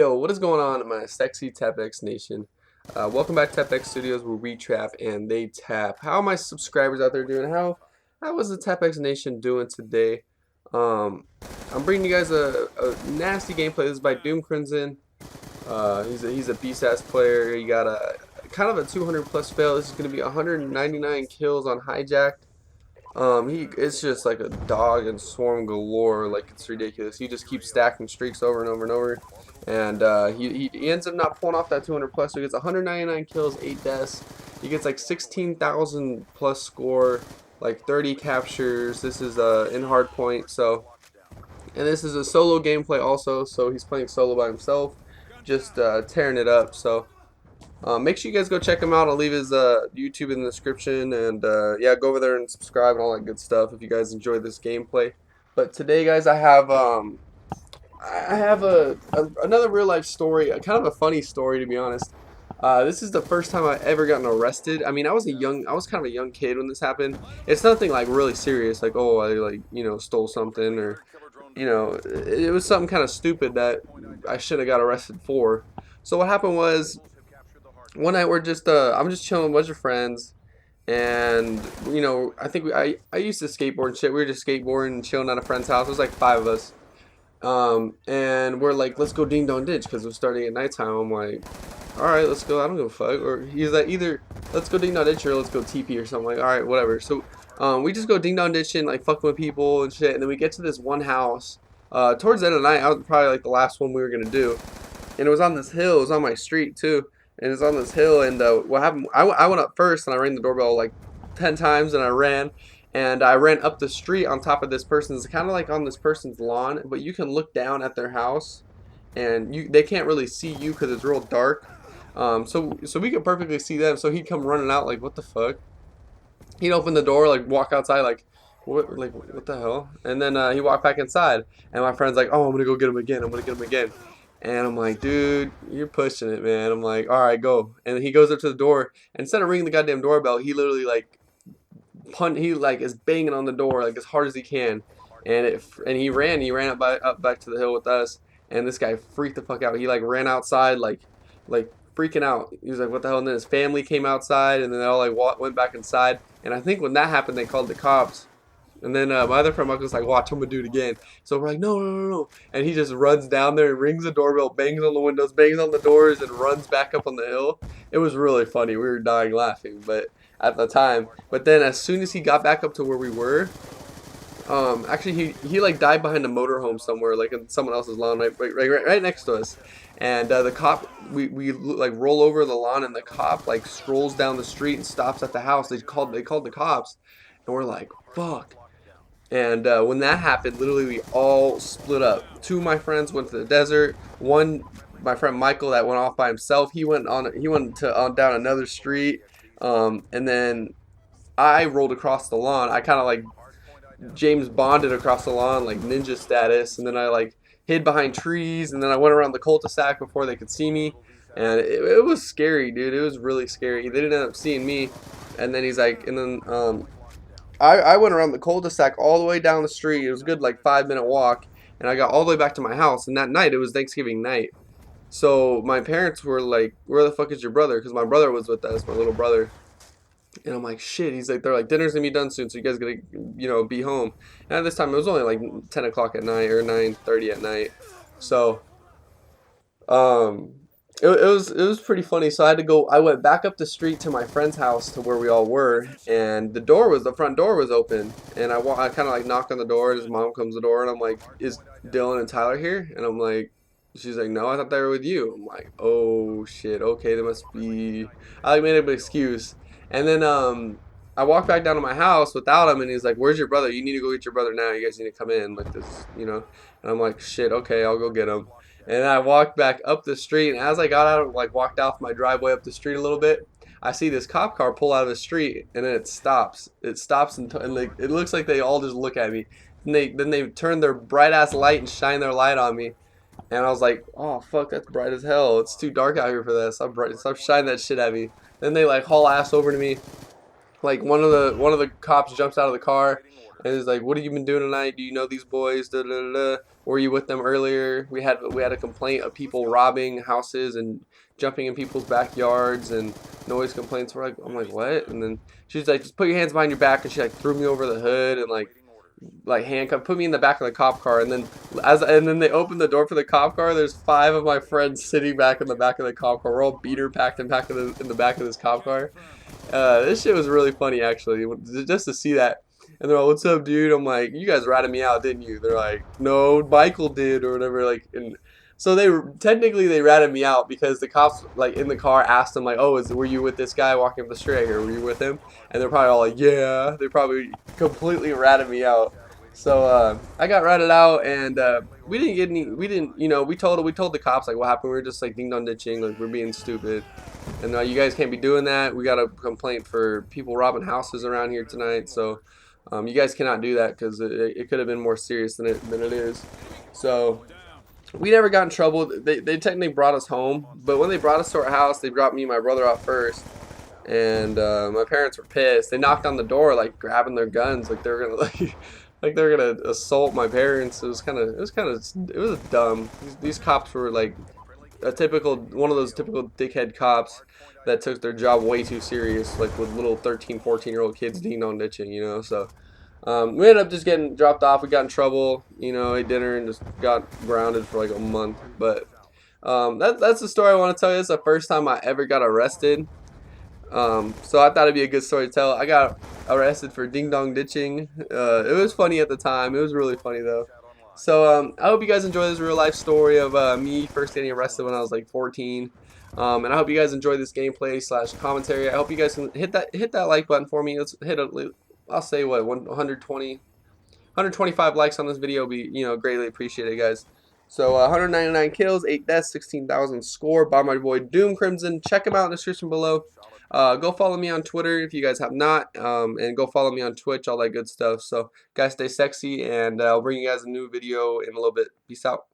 Yo, what is going on in my sexy TapX Nation? Welcome back to TapX Studios, where we trap and they tap. How are my subscribers out there doing? How is the TapX Nation doing today? Um, I'm bringing you guys a nasty gameplay. This is by Doom Crimson. He's a beast ass player. He got a kind of a 200 plus fail. This is going to be 199 kills on Hijacked. It's just like a dog and swarm galore. Like, it's ridiculous. He just keeps stacking streaks over and over and over, and he ends up not pulling off that 200 plus. So he gets 199 kills, 8 deaths. He gets like 16,000 plus score, like 30 captures. This is in hard point. So, and this is a solo gameplay also. So he's playing solo by himself, just tearing it up. So. Make sure you guys go check him out. I'll leave his YouTube in the description, and yeah, go over there and subscribe and all that good stuff if you guys enjoy this gameplay. But today, guys, I have another real life story, kind of a funny story to be honest. This is the first time I ever gotten arrested. I mean, I was kind of a young kid when this happened. It's nothing like really serious, like oh, I stole something, or it was something kind of stupid that I should have got arrested for. So what happened was, one night I'm just chilling with a bunch of friends, and I think I used to skateboard and shit. We were just skateboarding and chilling at a friend's house. It was like 5 of us, and we're like, let's go ding dong ditch because it was starting at nighttime. I'm like, all right, let's go. I don't give a fuck. Or he's like, either let's go ding dong ditch or let's go TP or something. Like, all right, whatever. So we just go ding dong ditching, like fucking with people and shit, and then we get to this one house. Towards the end of the night, I was probably like the last one we were gonna do, and it was on this hill. It was on my street too. And it's on this hill, and what happened, I went up first, and I rang the doorbell like 10 times, and I ran up the street on top of this person's, kind of like on this person's lawn, but you can look down at their house, and they can't really see you because it's real dark. So we could perfectly see them. So he'd come running out like, what the fuck? He'd open the door, like walk outside, what the hell? And then he walked back inside, and my friend's like, oh, I'm gonna go get him again. I'm gonna get him again. And I'm like, dude, you're pushing it, man. I'm like, all right, go. And he goes up to the door. And instead of ringing the goddamn doorbell, he literally like he like is banging on the door like as hard as he can. And he ran up back to the hill with us. And this guy freaked the fuck out. He like ran outside like freaking out. He was like, what the hell? And then his family came outside, and then they all like went back inside. And I think when that happened, they called the cops. And then my other friend Michael was like, watch, I'm gonna do it again. So we're like, no, no, no, no. And he just runs down there and rings the doorbell, bangs on the windows, bangs on the doors, and runs back up on the hill. It was really funny. We were dying laughing, but at the time. But then as soon as he got back up to where we were, actually he like died behind a motorhome somewhere, like in someone else's lawn, right next to us. And the cop, we like roll over the lawn, and the cop like strolls down the street and stops at the house. They called the cops, and we're like, fuck. And when that happened, literally we all split up. Two of my friends went to the desert. One, my friend Michael, that went off by himself. He went down another street. And then I rolled across the lawn. I kind of like James Bonded across the lawn, like ninja status. And then I like hid behind trees. And then I went around the cul-de-sac before they could see me. And it was scary, dude. It was really scary. They didn't end up seeing me. And then he's like, and then I went around the cul-de-sac all the way down the street. It was a good like 5 minute walk, and I got all the way back to my house. And that night, it was Thanksgiving night. So my parents were like, "Where the fuck is your brother?" Because my brother was with us, my little brother. And I'm like, "Shit." He's like, "They're like, dinner's gonna be done soon, so you guys gotta, be home." And at this time, it was only like 10 o'clock at night or 9:30 at night. So um, it was pretty funny. So I had to go. I went back up the street to my friend's house to where we all were, and the front door was open. And I kind of like knock on the door, and his mom comes to the door, and I'm like, "Is Dylan and Tyler here?" And I'm like, she's like, "No, I thought they were with you." I'm like, "Oh shit, okay, they must be." I like made up an excuse, and then I walked back down to my house without him, and he's like, "Where's your brother? You need to go get your brother now. You guys need to come in like this." And I'm like, "Shit, okay, I'll go get him." And I walked back up the street, and as I got out, like walked off my driveway up the street a little bit, I see this cop car pull out of the street, and then it stops. It stops, and like it looks like they all just look at me. And then they turn their bright ass light and shine their light on me, and I was like, "Oh fuck, that's bright as hell. It's too dark out here for that. Stop shining that shit at me." Then they like haul ass over to me. Like one of the cops jumps out of the car, And it's like, what have you been doing tonight? Do you know these boys? Da, da, da, da. Were you with them earlier? We had a complaint of people robbing houses and jumping in people's backyards and noise complaints. I'm like, what? And then she's like, just put your hands behind your back, and she like threw me over the hood and like handcuffed, put me in the back of the cop car, and then they opened the door for the cop car. There's five of my friends sitting back in the back of the cop car. We're all beater packed in the back of this cop car. This shit was really funny actually, just to see that. And they're all, "What's up, dude?" I'm like, "You guys ratted me out, didn't you?" They're like, "No, Michael did," or whatever. Like, and so technically they ratted me out because the cops like in the car asked them like, "Oh, were you with this guy walking up the street here? Were you with him?" And they're probably all like, "Yeah." They probably completely ratted me out. So I got ratted out, and we didn't get any. We didn't, we told the cops like what happened. We were just like ding dong ditching, like we're being stupid. And you guys can't be doing that. We got a complaint for people robbing houses around here tonight. So you guys cannot do that because it could have been more serious than it is. So we never got in trouble. They technically brought us home, but when they brought us to our house, they dropped me and my brother off first. And my parents were pissed. They knocked on the door like grabbing their guns, like they were gonna like they were gonna assault my parents. It was dumb. These cops were like a typical one of those typical dickhead cops that took their job way too serious, like with little 13, 14-year-old kids ding dong ditching, So we ended up just getting dropped off. We got in trouble, ate dinner, and just got grounded for like a month. But that's the story I want to tell you. It's the first time I ever got arrested. So I thought it'd be a good story to tell. I got arrested for ding dong ditching. It was funny at the time. It was really funny though. So I hope you guys enjoy this real life story of me first getting arrested when I was like 14. And I hope you guys enjoy this gameplay slash commentary. I hope you guys can hit that like button for me. Let's hit I'll say what 125 likes on this video will be greatly appreciated, guys. So 199 kills, 8 deaths, 16,000 score by my boy Doom Crimson. Check him out in the description below. Go follow me on Twitter if you guys have not, and go follow me on Twitch, all that good stuff. So guys, stay sexy, and I'll bring you guys a new video in a little bit. Peace out.